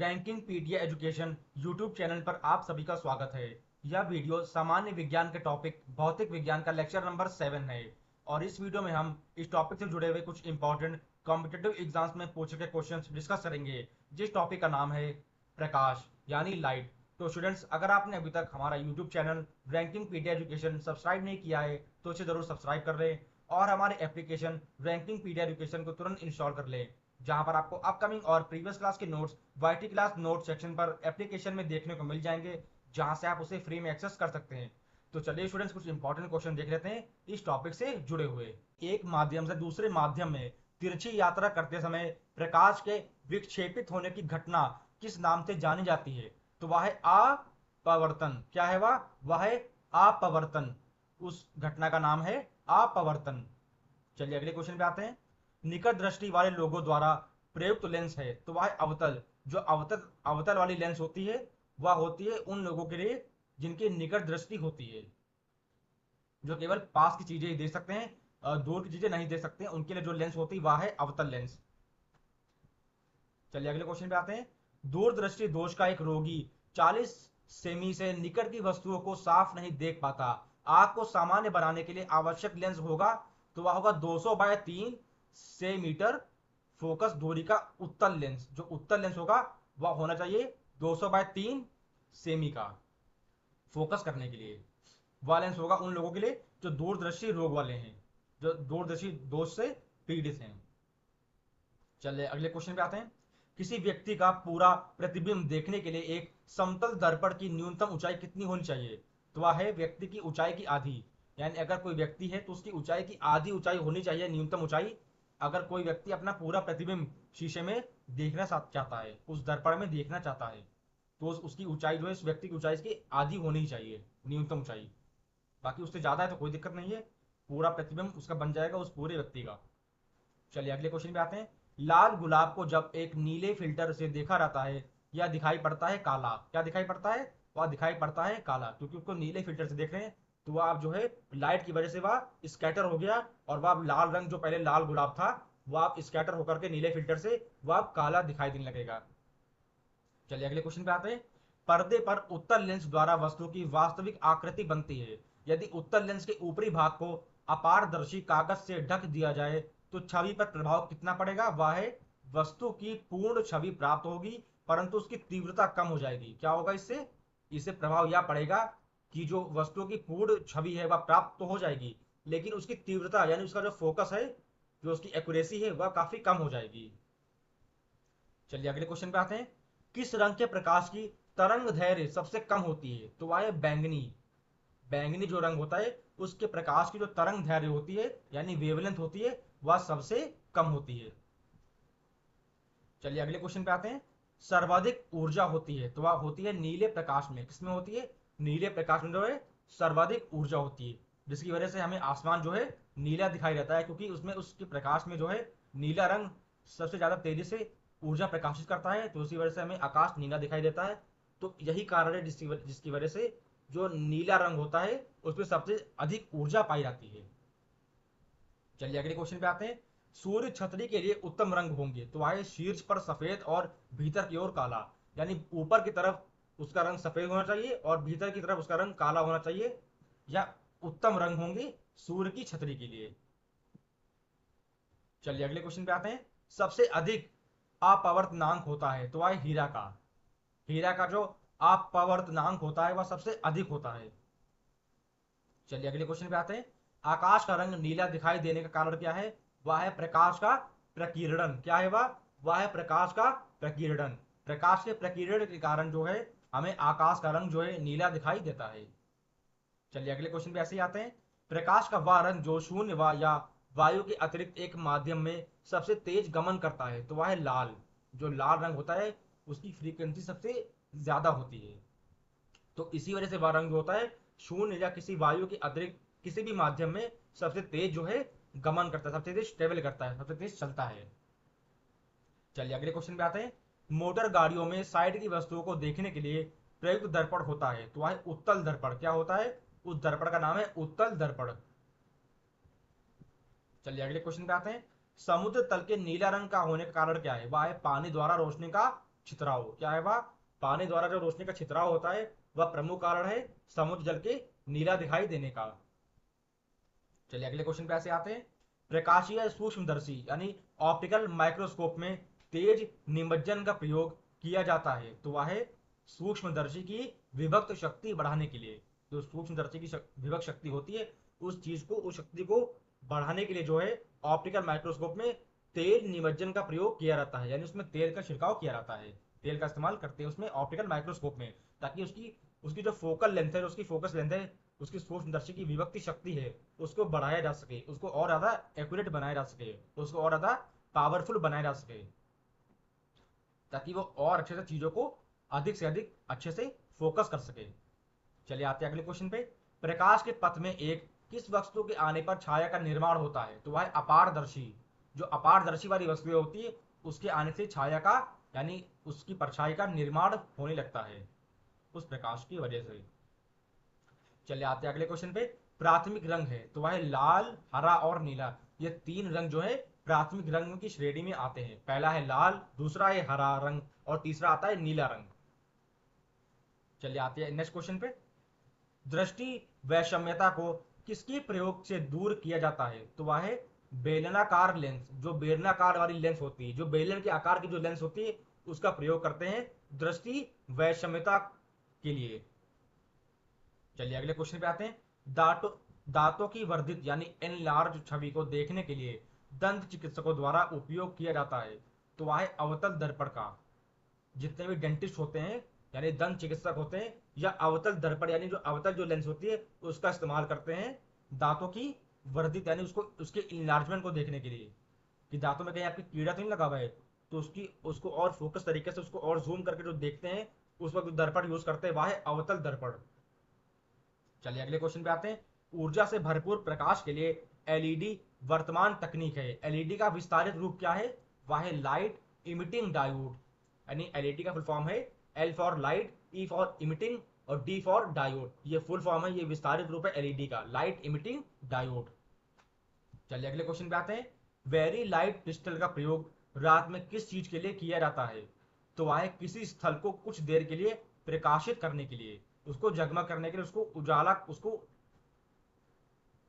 Ranking pedia education YouTube channel पर आप सभी का स्वागत है। यह वीडियो सामान्य विज्ञान के टॉपिक भौतिक विज्ञान का लेक्चर नंबर 7 है और इस वीडियो में हम इस टॉपिक से जुड़े हुए कुछ इंपॉर्टेंट कॉम्पिटेटिव एग्जाम्स में पूछे गए क्वेश्चंस डिस्कस करेंगे, जिस टॉपिक का नाम है प्रकाश यानी लाइट। तो स्टूडेंट्स, अगर आपने अभी तक हमारा YouTube channel ranking pedia education subscribe नहीं किया है तो इसे जरूर सब्सक्राइब कर लें और हमारे एप्लीकेशन रैंकिंग पीडिया एजुकेशन को तुरंत इंस्टॉल कर लें, जहां पर आपको अपकमिंग और प्रीवियस क्लास के notes YT class note section पर एप्लीकेशन में देखने को मिल जाएंगे, जहां से आप उसे फ्री में एक्सेस कर सकते हैं। तो चलिए स्टूडेंट्स, कुछ इंपॉर्टेंट क्वेश्चन देख लेते हैं इस टॉपिक से जुड़े हुए। एक माध्यम से दूसरे माध्यम में तिरछी यात्रा करते समय प्रकाश के विक्षेपित होने की घटना किस नाम से जानी जाती है? तो वह है अपवर्तन। क्या है वह है अपवर्तन। उस घटना का नाम है अपवर्तन। चलिए अगले क्वेश्चन पे आते हैं। निकट दृष्टि वाले लोगों द्वारा प्रयुक्त लेंस है तो वह है अवतल। जो अवतल अवतल वाली लेंस होती है वह होती है उन लोगों के लिए जिनकी निकट दृष्टि होती है, जो केवल पास की चीजें ही देख सकते हैं, दूर की चीजें नहीं देख सकते हैं। उनके लिए जो लेंस होती है वह है अवतल लेंस। चलिए अगले क्वेश्चन पे आते हैं। दूरदृष्टि दोष का एक रोगी 40 सेमी से निकट की वस्तुओं को साफ नहीं देख पाता। आंख को सामान्य बनाने के लिए आवश्यक लेंस होगा तो वह होगा 200 बाय 3 सेमीटर फोकस दूरी का उत्तल लेंस। जो उत्तल लेंस होगा वह होना चाहिए 200 बाय 3 सेमी का फोकस करने के लिए। वह लेंस होगा उन लोगों के लिए जो दूरदृष्टि रोग वाले हैं, जो दूरदृष्टि दोष से पीड़ित हैं। चलिए अगले क्वेश्चन पे आते हैं। किसी व्यक्ति का पूरा प्रतिबिंब देखने के लिए एक समतल दर्पण की न्यूनतम ऊंचाई कितनी होनी चाहिए? तो वह है व्यक्ति की ऊंचाई की आधी। यानी अगर कोई व्यक्ति है तो उसकी ऊंचाई की आधी ऊंचाई होनी चाहिए, न्यूनतम ऊंचाई। अगर कोई व्यक्ति अपना पूरा प्रतिबिंब शीशे में देखना चाहता है, उस दर्पण में देखना चाहता है, तो उसकी ऊंचाई जो है, उस व्यक्ति की ऊंचाई की आधी होनी चाहिए, न्यूनतम ऊंचाई। बाकी उससे ज्यादा है तो कोई दिक्कत नहीं है, पूरा प्रतिबिंब उसका बन जाएगा उस पूरे व्यक्ति का। चलिए अगले क्वेश्चन पे आते हैं। लाल गुलाब को जब एक नीले फिल्टर से देखा जाता है यह दिखाई पड़ता है काला। क्या दिखाई पड़ता है? वह दिखाई पड़ता है काला, क्योंकि उसको नीले फिल्टर से देख रहे हैं तो वह आप जो है लाइट की वजह से वह स्कैटर हो गया और वह लाल रंग जो पहले लाल गुलाब था वह आप स्कैटर होकर के नीले फिल्टर से वह आप काला दिखाई देने लगेगा। चलिए अगले क्वेश्चन पे आते हैं। पर्दे पर उत्तल लेंस द्वारा वस्तु की वास्तविक आकृति बनती है। यदि उत्तल लेंस के ऊपरी भाग को अपारदर्शी कागज से ढक दिया जाए तो छवि पर प्रभाव कितना पड़ेगा? वह है वस्तु की पूर्ण छवि प्राप्त होगी, परंतु उसकी तीव्रता कम हो जाएगी। क्या होगा इससे? इससे प्रभाव यह पड़ेगा कि जो वस्तु की पूर्ण छवि है वह प्राप्त तो हो जाएगी, लेकिन उसकी तीव्रता यानी उसका जो फोकस है, जो उसकी एक्यूरेसी है, वह काफी कम हो जाएगी। चलिए अगले क्वेश्चन पे आते हैं। किस रंग के प्रकाश की तरंग दैर्घ्य सबसे कम होती है? तो वह है बैंगनी। बैंगनी जो रंग होता है उसके प्रकाश की जो तरंग दैर्घ्य होती है यानी वेवलेंथ होती है वह सबसे कम होती है। चलिए अगले क्वेश्चन पे आते हैं। सर्वाधिक ऊर्जा होती है तो वह होती है नीले प्रकाश में। किसमें होती है? नीले प्रकाश में जो है सर्वाधिक ऊर्जा होती है, जिसकी वजह से हमें आसमान जो है नीला दिखाई देता है, क्योंकि उसमें उसके प्रकाश में जो है नीला रंग सबसे ज्यादा तेजी से ऊर्जा प्रकाशित करता है, तो उसी वजह से हमें आकाश नीला दिखाई देता है। तो यही कारण है जिसकी वजह से जो नीला रंग होता है उसमें सबसे अधिक ऊर्जा पाई जाती है। चलिए अगले क्वेश्चन पे आते हैं। सूर्य छतरी के लिए उत्तम रंग होंगे तो आए शीर्ष पर सफेद और भीतर की ओर काला। यानी ऊपर की तरफ उसका रंग सफेद होना चाहिए और भीतर की तरफ उसका रंग काला होना चाहिए, या उत्तम रंग होंगे सूर्य की छतरी के लिए। चलिए अगले क्वेश्चन पे आते हैं। सबसे अधिक अपवर्तनांक होता है तो आए हीरा का। हीरा का जो अपवर्तनांक होता है वह सबसे अधिक होता है। चलिए अगले क्वेश्चन पे आते हैं। आकाश का रंग नीला दिखाई देने का कारण क्या है? वह है प्रकाश का प्रकीर्णन। क्या है वह है प्रकाश का प्रकीर्णन। प्रकाश के प्रकीर्णन के कारण जो है हमें आकाश का रंग जो है नीला दिखाई देता है। चलिए अगले क्वेश्चन पे ऐसे ही आते हैं। प्रकाश का वह रंग जो शून्य या वायु के अतिरिक्त एक माध्यम में सबसे तेज गमन करता है तो वह है लाल। जो लाल रंग होता है उसकी फ्रीक्वेंसी सबसे ज्यादा होती है, तो इसी वजह से वह रंग जो होता है शून्य या किसी वायु के अतिरिक्त किसी भी माध्यम में सबसे तेज जो है गमन करता है, सबसे तेज ट्रेवल करता है, सबसे तेज चलता है। चलिए अगले क्वेश्चन पे आते हैं। मोटर गाड़ियों में साइड की वस्तुओं को देखने के लिए प्रयुक्त दर्पण होता है तो वह उत्तल दर्पण। क्या होता है? उस दर्पण का नाम है उत्तल दर्पण। चलिए अगले क्वेश्चन पे आते हैं। समुद्र तल के नीला रंग का होने का कारण क्या है? वह है पानी द्वारा रोशनी का छितराव, क्या है वह? पानी द्वारा जो रोशनी का छितराव होता है वह प्रमुख कारण है समुद्र जल के नीला दिखाई देने का। चलिए अगले क्वेश्चन पे ऐसे आते हैं। प्रकाशीय सूक्ष्मदर्शी यानी ऑप्टिकल माइक्रोस्कोप में तेज निमज्जन का प्रयोग किया जाता है, तो वह है सूक्ष्मदर्शी की विभक्त शक्ति बढ़ाने के लिए। जो सूक्ष्मदर्शी की विभक्त शक्ति होती है, उस चीज को, उस शक्ति को बढ़ाने के लिए जो है ऑप्टिकल माइक्रोस्कोप में तेल निमज्जन का प्रयोग किया जाता है, यानी उसमें तेल का छिड़काव किया जाता है, तेल का इस्तेमाल करते हैं उसमें ऑप्टिकल माइक्रोस्कोप में, ताकि उसकी उसकी जो फोकल लेंथ है, उसकी फोकस लेंथ है, उसकी सूक्ष्मदर्शी की विभक्ति शक्ति है, उसको बढ़ाया जा सके, उसको और ज्यादा एक्यूरेट बनाया जा सके, उसको और ज्यादा पावरफुल बनाया जा सके, ताकि वो और अच्छे से चीजों को अधिक से अधिक अच्छे से फोकस कर सके। चलिए आते हैं अगले क्वेश्चन पे। प्रकाश के पथ में एक किस वस्तु के आने पर छाया का निर्माण होता है, तो वह है अपारदर्शी। जो अपारदर्शी वाली वस्तुएं होती है, उसके आने से छाया का, यानी उसकी परछाई का निर्माण होने लगता है उस प्रकाश की वजह से। चलिए आते हैं अगले क्वेश्चन पे। प्राथमिक रंग है, तो वह है लाल, हरा और नीला। ये तीन रंग जो है प्राथमिक रंग की श्रेणी में आते हैं। पहला है लाल, दूसरा है हरा रंग और तीसरा आता है नीला रंग। चलिए आते हैं नेक्स्ट क्वेश्चन पे। दृष्टि वैषम्यता को किसके प्रयोग से दूर किया जाता है, तो वह है बेलनाकार लेंस। जो बेलनाकार वाली लेंस होती है, जो बेलन के आकार की जो लेंस होती है, उसका प्रयोग करते हैं दृष्टि वैषम्यता के लिए। चलिए अगले क्वेश्चन पे आते हैं। दांतों की वर्धित यानी एनलार्ज छवि को देखने के लिए दंत चिकित्सकों द्वारा उपयोग किया जाता है, तो वह है अवतल दर्पण का। जितने भी डेंटिस्ट होते हैं, यानी दंत चिकित्सक होते हैं, या अवतल दर्पण यानी जो अवतल जो लेंस होती है उसका इस्तेमाल करते हैं दांतों की वर्धित यानी उसको, उसके इन्लार्जमेंट को देखने के लिए, कि दांतों में कहीं आपकी कीड़ा तो नहीं लगा हुआ है, तो उसकी, उसको और फोकस तरीके से, उसको और जूम करके जो देखते हैं, उस वक्त दर्पण यूज करते हैं, वह है अवतल दर्पण। चलिए अगले क्वेश्चन पे आते हैं। ऊर्जा से भरपूर प्रकाश के लिए एलईडी वर्तमान तकनीक है। एलईडी का विस्तारित रूप क्या है? वह है लाइट इमिटिंग डायोड, यानी एलईडी का फुल फॉर्म है L for light, E for emitting और डी फॉर डायोड। ये फुल फॉर्म है, ये विस्तारित रूप है एलईडी का, लाइट इमिटिंग डायोड। चलिए अगले क्वेश्चन पे आते हैं। वेरी लाइट क्रिस्टल का प्रयोग रात में किस चीज के लिए किया जाता है, तो वह है किसी स्थल को कुछ देर के लिए प्रकाशित करने के लिए, उसको जगमग करने के लिए, उसको उजाला, उसको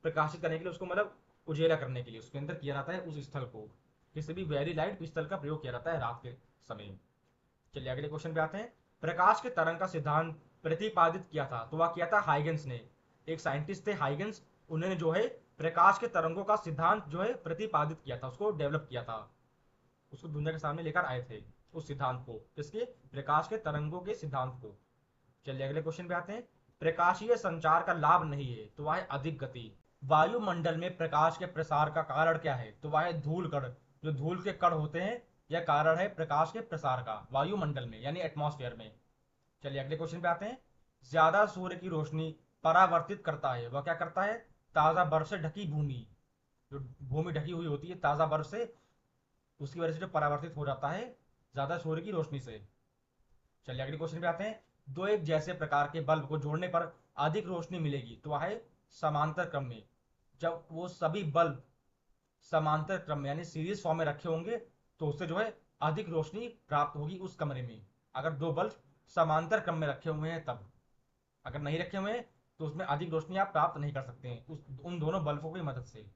प्रकाशित करने के लिए, उसको मतलब उजेला करने के लिए उसके अंदर किया जाता है उस स्थल को। किसी भी वेरी लाइट क्रिस्टल का प्रयोग किया जाता है रात के समय। चलिए अगले क्वेश्चन पे आते हैं। प्रकाश के तरंग का सिद्धांत प्रतिपादित किया था, तो वह किया था हाइगेंस ने। एक साइंटिस्ट थे हाइगेंस, उन्होंने जो है प्रकाश के तरंगों का सिद्धांत जो है प्रतिपादित किया था, उसको डेवलप किया था, उसको दुनिया के सामने लेकर आए थे उस सिद्धांत को, किसके? प्रकाश के तरंगों के सिद्धांत को। चलिए अगले क्वेश्चन पे आते हैं। प्रकाशीय संचार का लाभ नहीं है, तो वह है अधिक गति। वायुमंडल में प्रकाश के प्रसार का कारण क्या है, तो वह है धूल कण। जो धूल के कण होते हैं, यह कारण है प्रकाश के प्रसार का वायुमंडल में, यानी एटमॉस्फेयर में। चलिए अगले क्वेश्चन पे आते हैं। ज्यादा सूर्य की रोशनी परावर्तित करता है, वह क्या करता है? ताजा बर्फ से ढकी भूमि, जो भूमि ढकी हुई होती है ताजा बर्फ से, उसकी वजह से जो परावर्तित हो जाता है ज्यादा सूर्य की रोशनी से। चलिए अगले क्वेश्चन पे आते हैं। दो एक जैसे प्रकार के बल्ब को जोड़ने पर अधिक रोशनी मिलेगी, तो वह है समांतर क्रम में। जब वो सभी बल्ब समांतर क्रम में यानी सीरीज फॉर्म में रखे होंगे, तो उससे जो है अधिक रोशनी प्राप्त होगी उस कमरे में। अगर दो बल्ब समांतर क्रम में रखे हुए हैं तब, अगर नहीं रखे हुए हैं तो उसमें अधिक रोशनी आप प्राप्त नहीं कर सकते हैं उन दोनों बल्बों की मदद से।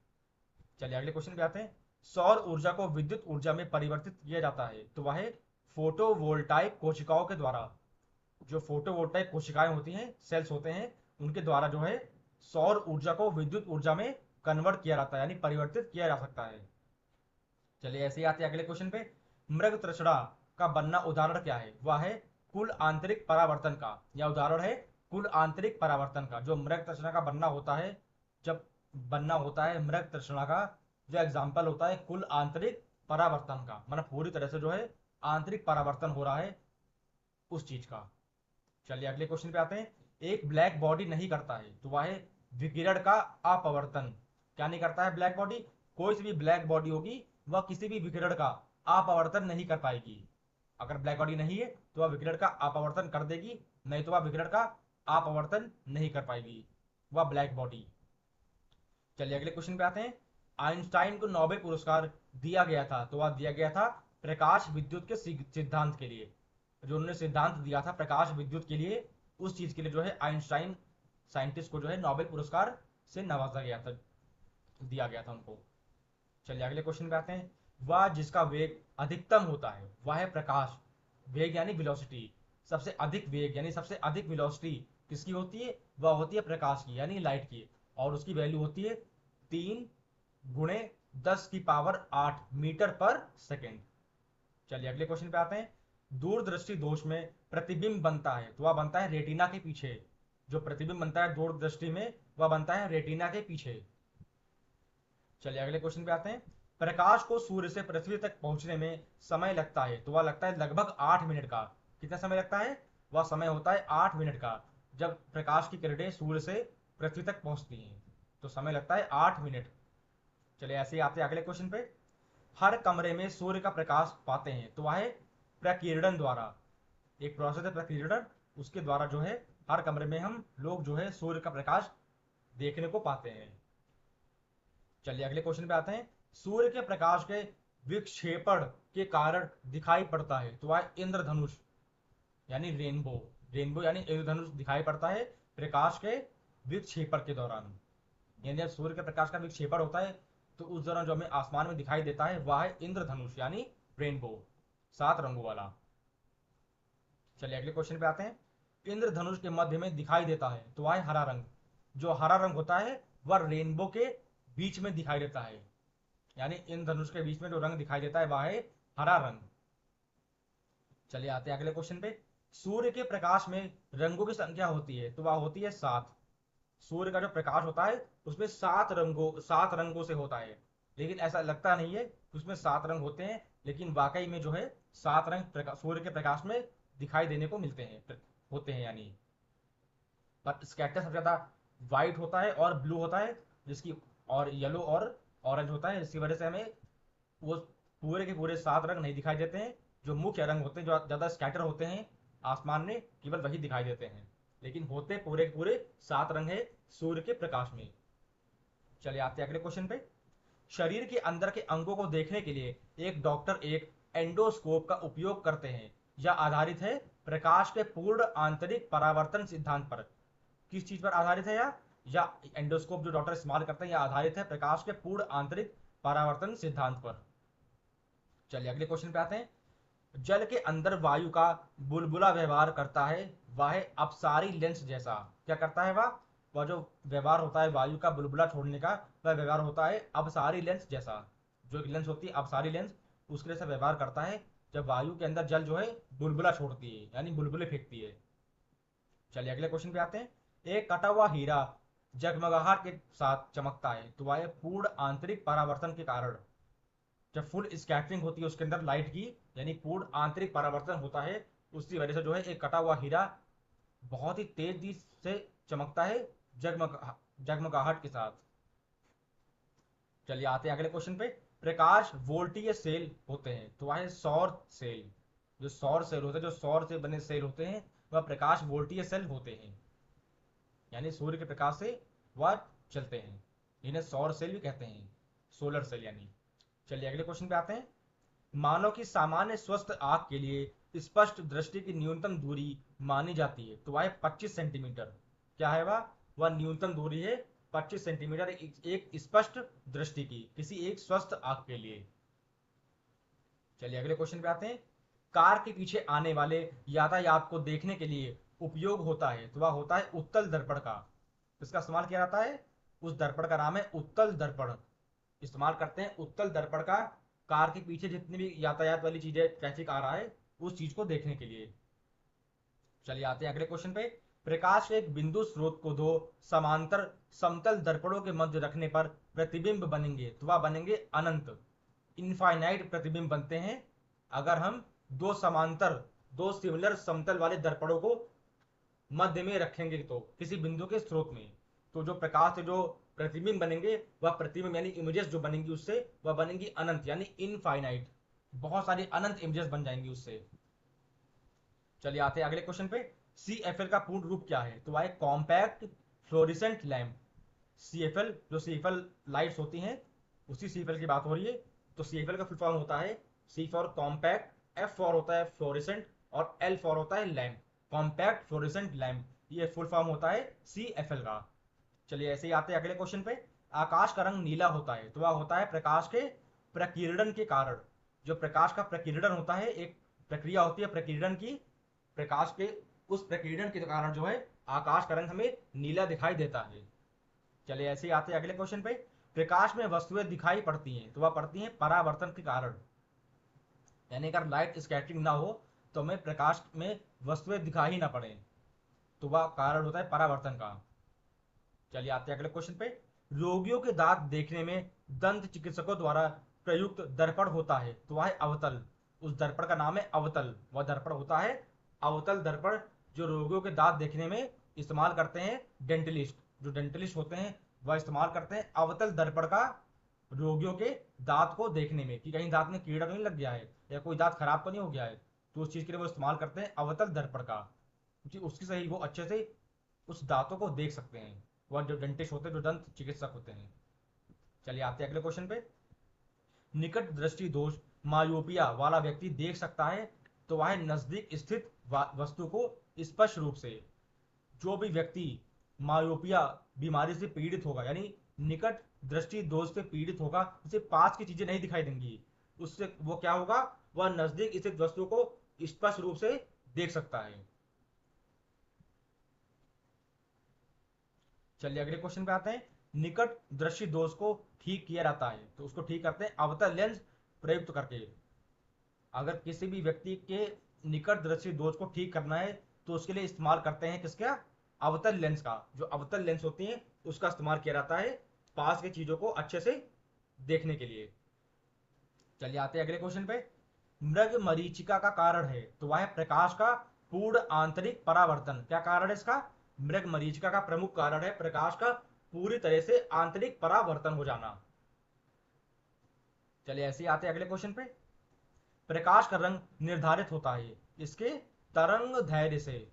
चलिए अगले क्वेश्चन पे आते हैं। सौर ऊर्जा को विद्युत ऊर्जा में परिवर्तित किया जाता है, तो वह है फोटोवोल्टाइक कोशिकाओं के द्वारा। जो फोटोवोल्टाइक कोशिकाएं होती हैं, सेल्स होते हैं, उनके द्वारा जो है सौर ऊर्जा को विद्युत ऊर्जा में कन्वर्ट किया जाता है, यानी परिवर्तित किया जा सकता है। चलिए ऐसे ही आते हैं अगले क्वेश्चन पे। मृग तृष्णा का बनना उदाहरण क्या है, वह है कुल आंतरिक परावर्तन का। या उदाहरण है कुल आंतरिक परावर्तन का। जो मृग तृष्णा का बनना होता है, जब बनना होता है मृग तृष्णा का, जो एग्जाम्पल होता है कुल आंतरिक परावर्तन का, मतलब पूरी तरह से जो है आंतरिक परावर्तन हो रहा है उस चीज का। चलिए अगले क्वेश्चन पे आते हैं। एक ब्लैक बॉडी नहीं करता है, तो वह है विकिरण का अपवर्तन। क्या नहीं करता है ब्लैक बॉडी? कोई सी भी ब्लैक बॉडी होगी, वह किसी भी विकिरण का अपवर्तन नहीं कर पाएगी। अगर ब्लैक बॉडी नहीं है तो वह विकिरण का अपवर्तन कर देगी, नहीं तो वह विकिरण का अपवर्तन नहीं कर पाएगी वह ब्लैक बॉडी। चलिए अगले क्वेश्चन पे आते हैं। आइंस्टाइन को नोबेल पुरस्कार दिया गया था, तो वह दिया गया था प्रकाश विद्युत के सिद्धांत के लिए। जो उन्होंने सिद्धांत दिया था प्रकाश विद्युत के लिए, उस चीज के लिए जो है आइंस्टाइन साइंटिस्ट को जो है नोबेल पुरस्कार से नवाजा गया था, दिया गया था उनको। चलिए अगले क्वेश्चन पे आते हैं। वह जिसका वेग अधिकतम होता है वह है प्रकाश। वेग यानी वेलोसिटी, सबसे अधिक वेग यानी सबसे अधिक वेलोसिटी किसकी होती है? वह होती है प्रकाश की यानी लाइट की, और उसकी वैल्यू होती है 3 × 10⁸ मीटर पर सेकेंड। चलिए अगले क्वेश्चन पे आते हैं। दूरदृष्टि दोष में प्रतिबिंब बनता है तो वह बनता है रेटिना के पीछे। जो प्रतिबिंब बनता है दूरदृष्टि में वह बनता है रेटिना के पीछे। चलिए अगले क्वेश्चन पे आते हैं। प्रकाश को सूर्य से पृथ्वी तक पहुंचने में समय लगता है तो वह लगता है लगभग 8 मिनट का। कितना समय लगता है? वह समय होता है 8 मिनट का। जब प्रकाश की किरणें सूर्य से पृथ्वी तक पहुंचती हैं तो समय लगता है 8 मिनट। चलिए ऐसे ही आते हैं अगले क्वेश्चन पे। हर कमरे में सूर्य का प्रकाश पाते हैं तो वह है प्रकीर्णन द्वारा। एक प्रोसेस है प्रकीर्णन, उसके द्वारा जो है हर कमरे में हम लोग जो है सूर्य का प्रकाश देखने को पाते हैं। चलिए अगले क्वेश्चन पे आते हैं। सूर्य के प्रकाश के विक्षेपण के कारण दिखाई पड़ता है तो वह इंद्रधनुष यानी रेनबो। रेनबो यानी इंद्रधनुष दिखाई पड़ता है प्रकाश के विक्षेपण के दौरान। यानी जब सूर्य के प्रकाश का विक्षेपण होता है तो उस दौरान जो हमें आसमान में दिखाई देता है वह है इंद्रधनुष यानी रेनबो, 7 रंगों वाला। चलिए अगले क्वेश्चन पे आते हैं। इंद्रधनुष के मध्य में दिखाई देता है तो वह है हरा रंग। जो हरा रंग होता है वह रेनबो के बीच में दिखाई देता है, यानी इन धनुष के बीच में जो रंग दिखाई देता है वह है हरा रंग। चलिए आते हैं अगले क्वेश्चन पे। सूर्य के प्रकाश में रंगों की संख्या होती है तो वह होती है 7। सूर्य का जो प्रकाश होता है उसमें 7 रंगों से होता है, लेकिन ऐसा लगता नहीं है कि उसमें 7 रंग होते हैं, लेकिन वाकई में जो है 7 रंग सूर्य के प्रकाश में दिखाई देने को मिलते हैं, होते हैं यानी। पर स्कैटर सबसे ज्यादा व्हाइट होता है और ब्लू होता है, जिसकी और येलो और ऑरेंज होता है, जिसकी वजह से हमें वो पूरे के पूरे 7 रंग नहीं दिखाई देते हैं। जो मुख्य रंग होते हैं जो ज्यादा स्कैटर होते हैं आसमान में केवल वही दिखाई देते हैं, लेकिन होते पूरे के पूरे 7 रंग है सूर्य के प्रकाश में। चलिए आते हैं अगले क्वेश्चन पे। शरीर के अंदर के अंगों को देखने के लिए एक डॉक्टर एक एंडोस्कोप का उपयोग करते हैं। यह आधारित है प्रकाश के पूर्ण आंतरिक परावर्तन सिद्धांत पर। किस चीज पर आधारित है या एंडोस्कोप जो डॉक्टर इस्तेमाल करते हैं यह आधारित है प्रकाश के पूर्ण आंतरिक परावर्तन सिद्धांत पर। चलिए अगले क्वेश्चन पे आते हैं। जल के अंदर वायु का बुलबुला व्यवहार करता है वह है अपसारी लेंस जैसा। क्या करता है वह जो व्यवहार होता है वायु का बुलबुला छोड़ने का, वह व्यवहार होता है अपसारी लेंस जैसा। जो एक लेंस होती है अपसारी लेंस, उसके जैसा व्यवहार करता है जब वायु के अंदर जल जो है बुलबुला छोड़ती है यानी बुलबुले फेंकती है। चलिए अगले क्वेश्चन पे आते हैं। एक कटा हुआ हीरा जगमगाहट के साथ चमकता है तो वह पूर्ण आंतरिक परावर्तन के कारण। जब फुल स्कैटरिंग होती है उसके अंदर लाइट की, यानी पूर्ण आंतरिक परावर्तन होता है, उसकी वजह से जो है एक कटा हुआ हीरा बहुत ही तेजी से चमकता है जगमगाहट के साथ। चलिए आते हैं अगले क्वेश्चन पे। प्रकाश वोल्टीय सेल होते हैं तो वह है सौर सेल। जो सौर सेल होते हैं, जो सौर से बने सेल होते हैं वह प्रकाश वोल्टीय सेल होते हैं, यानी सूर्य के प्रकाश से वह चलते हैं। इन्हें सौर सेल भी कहते हैं, सोलर सेल यानी। चलिए अगले क्वेश्चन पे आते हैं। मानव की सामान्य स्वस्थ आंख के लिए स्पष्ट दृष्टि की न्यूनतम दूरी मानी जाती है तो वह है 25 सेंटीमीटर। क्या है वह न्यूनतम दूरी है 25 सेंटीमीटर एक स्पष्ट दृष्टि की किसी एक स्वस्थ आंख के लिए। चलिए अगले क्वेश्चन पे आते हैं। कार के पीछे आने वाले यातायात को देखने के लिए उपयोग होता है तो वह होता है उत्तल दर्पण का। इसका इस्तेमाल किया जाता है, उस दर्पण का नाम है उत्तल दर्पण। इस्तेमाल करते हैं उत्तल दर्पण का कार के पीछे जितनी भी यातायात वाली चीजें ट्रैफिक आ रहा है उस चीज को देखने के लिए। चलिए आते हैं अगले क्वेश्चन पे। प्रकाश के एक बिंदु स्रोत को दो समांतर समतल दर्पणों के मध्य रखने पर प्रतिबिंब बनेंगे तो वह बनेंगे अनंत, इनफाइनाइट प्रतिबिंब बनते हैं अगर हम दो सिमिलर समतल वाले दर्पणों को मध्य में रखेंगे तो किसी बिंदु के स्रोत में। तो जो प्रकाश से जो प्रतिबिंब बनेंगे वह प्रतिबिंब यानी इमेजेस जो बनेंगी उससे वह बनेंगी अनंत यानी इनफाइनाइट। बहुत सारी अनंत इमेजेस बन जाएंगी उससे। चलिए आते हैं अगले क्वेश्चन पे। CFL का पूर्ण रूप क्या है तो वह एक कॉम्पैक्ट फ्लोरिसेंट लैंप। CFL जो CFL लाइट्स होती हैं उसी CFL की बात हो रही है। तो CFL का फुल फॉर्म होता है C for compact, F for होता है फ्लोरिसेंट, और एल फॉर होता है लैम्प, कॉम्पैक्ट फ्लोरेसेंट लैम्प, ये फुल फॉर्म होता है CFL का। चलिए ऐसे ही आते हैं अगले क्वेश्चन पे। आकाश का रंग नीला होता है तो वह होता है प्रकाश के प्रकीर्णन के कारण। जो प्रकाश का प्रकीर्णन होता है, एक प्रक्रिया होती है प्रकीर्णन की, प्रकाश के उस प्रकीर्णन के कारण जो है आकाश का रंग हमें नीला दिखाई देता है। चलिए ऐसे ही आते हैं अगले क्वेश्चन पे। प्रकाश में वस्तुएं दिखाई पड़ती हैं तो वह पड़ती हैं परावर्तन के कारण। यानी अगर लाइट स्कैटरिंग ना हो तो हमें प्रकाश में वस्तुएं दिखाई ना पड़े, तो वह कारण होता है परावर्तन का। चलिए आते हैं अगले क्वेश्चन पे। रोगियों के दांत देखने में दंत चिकित्सकों द्वारा प्रयुक्त दर्पण होता है तो वह है अवतल। उस दर्पण का नाम है अवतल, वह दर्पण होता है अवतल दर्पण, जो रोगियों के दांत देखने में इस्तेमाल करते हैं डेंटलिस्ट। जो डेंटलिस्ट होते हैं वह इस्तेमाल करते हैं अवतल दर्पण का रोगियों के दांत को देखने में, कि कहीं दांत में कीड़ा तो नहीं लग गया है या कोई दांत खराब तो नहीं हो गया है, तो उस चीज के लिए वो इस्तेमाल करते हैं अवतल दर्पण का, क्योंकि उसकी सही वो अच्छे से उस दांतों को देख सकते हैं, वह जो डेंटिस्ट होते हैं, जो दंत चिकित्सक होते हैं। चलिए आते हैं अगले क्वेश्चन पे। निकट दृष्टि दोष मायोपिया वाला व्यक्ति देख सकता है तो वह नजदीक स्थित वस्तु को स्पष्ट रूप से। जो भी व्यक्ति मायोपिया बीमारी से पीड़ित होगा, यानी निकट दृष्टि दोष से पीड़ित होगा, उसे पास की चीजें नहीं दिखाई देंगी, उससे वो क्या होगा, वह नजदीक स्थित वस्तु को स्पष्ट रूप से देख सकता है। चलिए अगले क्वेश्चन पे आते हैं। निकट दृष्टि दोष को ठीक किया जाता है तो उसको ठीक करते हैं अवतल लेंस प्रयुक्त करके। अगर किसी भी व्यक्ति के निकट दृष्टि दोष को ठीक करना है तो उसके लिए इस्तेमाल करते हैं किसका, अवतल लेंस का। जो अवतल लेंस होती है उसका इस्तेमाल किया जाता है पास की चीजों को अच्छे से देखने के लिए। चलिए आते हैं अगले क्वेश्चन पे। मृग मरीचिका का कारण है तो वह है प्रकाश का पूर्ण आंतरिक परावर्तन। क्या कारण है इसका, मृग मरीचिका का प्रमुख कारण है प्रकाश का पूरी तरह से आंतरिक परावर्तन हो जाना। चलिए ऐसे ही आते हैं अगले क्वेश्चन पे। प्रकाश का रंग निर्धारित होता है इसके तरंग धैर्य से।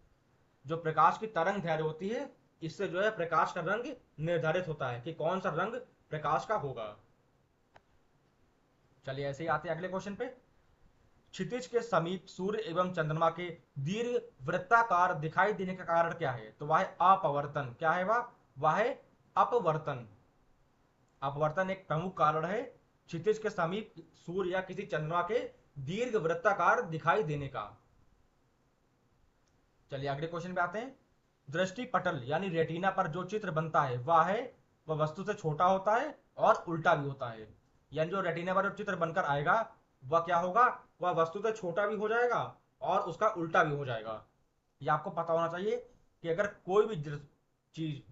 जो प्रकाश की तरंग धैर्य होती है, इससे जो है प्रकाश का रंग निर्धारित होता है कि कौन सा रंग प्रकाश का होगा। चलिए ऐसे ही आते हैं अगले क्वेश्चन पे। क्षितिज के समीप सूर्य एवं चंद्रमा के दीर्घ वृत्ताकार दिखाई देने का कारण क्या है तो वह है अपवर्तन। क्या है वह है अपवर्तन। अपवर्तन एक प्रमुख कारण है क्षितिज के समीप सूर्य या किसी चंद्रमा के दीर्घ वृत्ताकार दिखाई देने का। चलिए अगले क्वेश्चन पे आते हैं। दृष्टि पटल यानी रेटिना पर जो चित्र बनता है वह वस्तु से छोटा होता है और उल्टा भी होता है। यानी जो रेटिना पर जो चित्र बनकर आएगा वह क्या होगा, वह वस्तु से छोटा भी हो जाएगा और उसका उल्टा भी हो जाएगा। ये आपको पता होना चाहिए कि अगर कोई भी चीज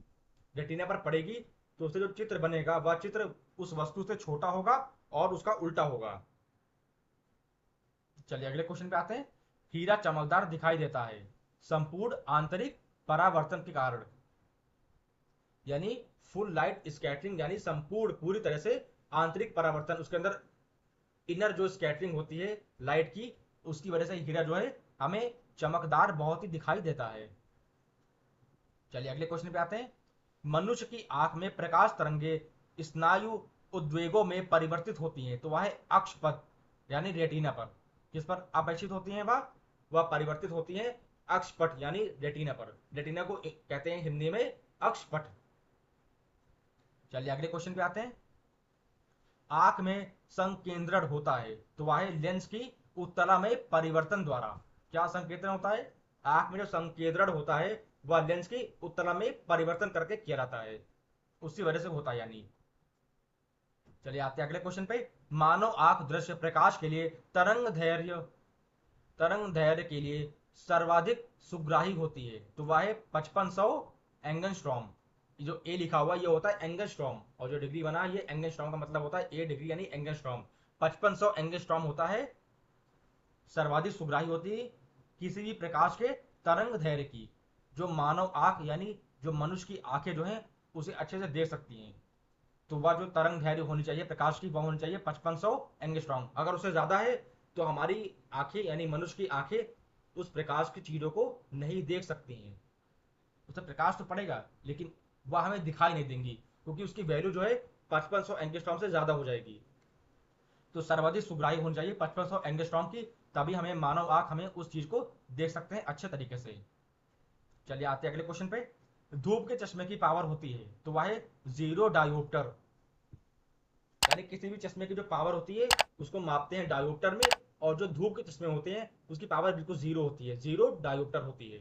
रेटिना पर पड़ेगी तो उससे जो चित्र बनेगा वह चित्र उस वस्तु से छोटा होगा और उसका उल्टा होगा। चलिए अगले क्वेश्चन पे आते हैं। हीरा चमकदार दिखाई देता है संपूर्ण आंतरिक परावर्तन के कारण। यानी फुल लाइट स्कैटरिंग, यानी संपूर्ण पूरी तरह से आंतरिक परावर्तन, उसके अंदर इनर जो स्कैटरिंग होती है लाइट की, उसकी वजह से हीरा जो है हमें चमकदार बहुत ही दिखाई देता है। चलिए अगले क्वेश्चन पे आते हैं। मनुष्य की आंख में प्रकाश तरंगे स्नायु उद्वेगों में परिवर्तित होती हैं तो वह है अक्षपथ यानी रेटिना पर। किस पर अपेक्षित होती हैं वह परिवर्तित होती हैं अक्षपट यानी रेटिना पर। रेटिना को कहते हैं हिंदी में अक्षपट। चलिए अगले क्वेश्चन पे आते हैं। आंख में संकेंद्रण होता है तो वह है लेंस की उत्तला में परिवर्तन द्वारा। क्या संकेंद्रण होता है, आंख में जो संकेंद्रण होता है वह लेंस की उत्तला में परिवर्तन करके किया जाता है, उसी वजह से होता है यानी। चलिए आते हैं अगले क्वेश्चन पे। मानव आंख दृश्य प्रकाश के लिए तरंग दैर्घ्य के लिए सर्वाधिक सुग्राही होती है तो वह है 5500 एंगस्ट्रॉम। जो ए लिखा हुआ ये होता है एंगस्ट्रॉम, और जो डिग्री बना ये एंगस्ट्रॉम का मतलब होता है ए डिग्री यानी एंगस्ट्रॉम। 5500 एंगस्ट्रॉम होता है सर्वाधिक सुग्राही होती है किसी भी प्रकाश के तरंग दैर्घ्य की। जो मानव आंख यानी जो मनुष्य की आंखें जो है उसे अच्छे से देख सकती हैं, तो वह जो तरंग दैर्घ्य होनी चाहिए प्रकाश की वह होनी चाहिए 5500 एंगस्ट्रॉम। अगर उससे ज्यादा है तो हमारी आंखें यानी मनुष्य की आंखें उस प्रकाश की चीजों को नहीं देख सकती हैं। उसे प्रकाश तो पड़ेगा लेकिन वह हमें दिखाई नहीं देंगी क्योंकि उसकी वैल्यू जो है 5500 एंगस्ट्रॉम से ज्यादा हो जाएगी। तो सर्वाधिक सुग्राही होनी चाहिए 5500 एंगस्ट्रॉम की तभी हमें मानव आंख हमें उस चीज को देख सकते हैं अच्छे तरीके से। चलिए आते हैं अगले क्वेश्चन पे। धूप के चश्मे की पावर होती है तो वह है 0 डायोप्टर। यानी किसी भी चश्मे की जो पावर होती है उसको मापते हैं डायोप्टर में, और जो धूप के चश्मे होते हैं उसकी पावर बिल्कुल 0 होती है, 0 डायोप्टर होती है।